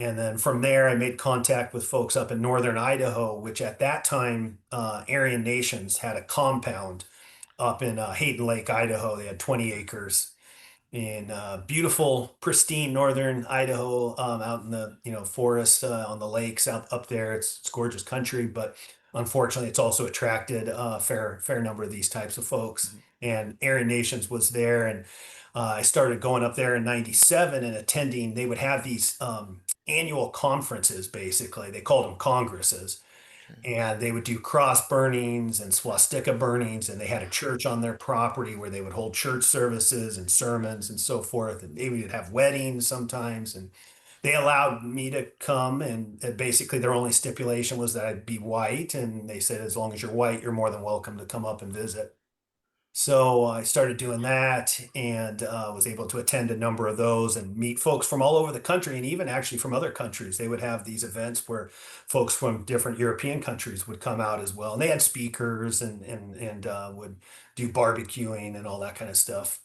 And then from there, I made contact with folks up in northern Idaho, which at that time, Aryan Nations had a compound up in Hayden Lake, Idaho. They had 20 acres in beautiful, pristine northern Idaho, out in the forest on the lakes out up there. It's gorgeous country, but unfortunately, it's also attracted a fair number of these types of folks. Mhm. And Aryan Nations was there, and I started going up there in '97 and attending. They would have these annual conferences, basically. They called them congresses, Okay. and they would do cross burnings and swastika burnings, and they had a church on their property where they would hold church services and sermons and so forth, and they would have weddings sometimes, and they allowed me to come, and basically their only stipulation was that I'd be white, and they said as long as you're white you're more than welcome to come up and visit. So I started doing that, and was able to attend a number of those and meet folks from all over the country, and even actually from other countries. They would have these events where folks from different European countries would come out as well. And they had speakers and would do barbecuing and all that kind of stuff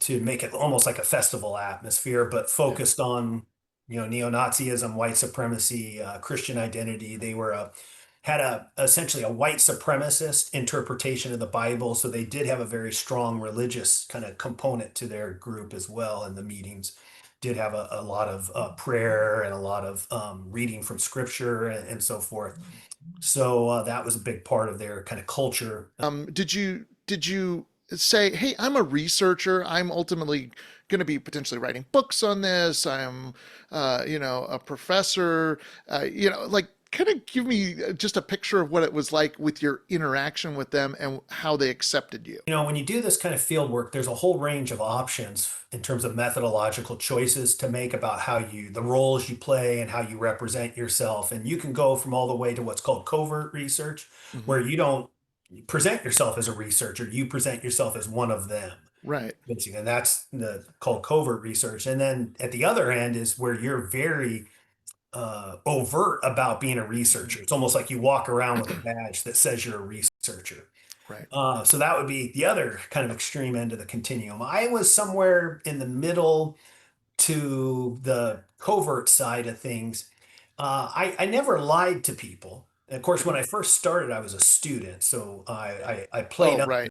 to make it almost like a festival atmosphere, but Yeah. focused on, neo-Nazism, white supremacy, Christian identity. They were had a essentially a white supremacist interpretation of the Bible, so they did have a very strong religious kind of component to their group as well. And the meetings did have a lot of prayer and a lot of reading from scripture and so forth. So that was a big part of their kind of culture. Did you say, "Hey, I'm a researcher. I'm ultimately going to be potentially writing books on this. I'm, a professor. Like, kind of give me just a picture of what it was like with your interaction with them and how they accepted you." When you do this kind of field work, there's a whole range of options in terms of methodological choices to make about the roles you play and how you represent yourself. And you can go from all the way to what's called covert research, Hmm. where you don't present yourself as a researcher, you present yourself as one of them. Right. Basically, and that's called covert research. And then at the other end is where you're very overt about being a Hmm. researcher. It's almost like you walk around with a badge that says you're a researcher. Right. So that would be the other kind of extreme end of the continuum. I was somewhere in the middle to the covert side of things. I never lied to people. And of course, when Okay. I first started, I was a student, so I played Oh, up right.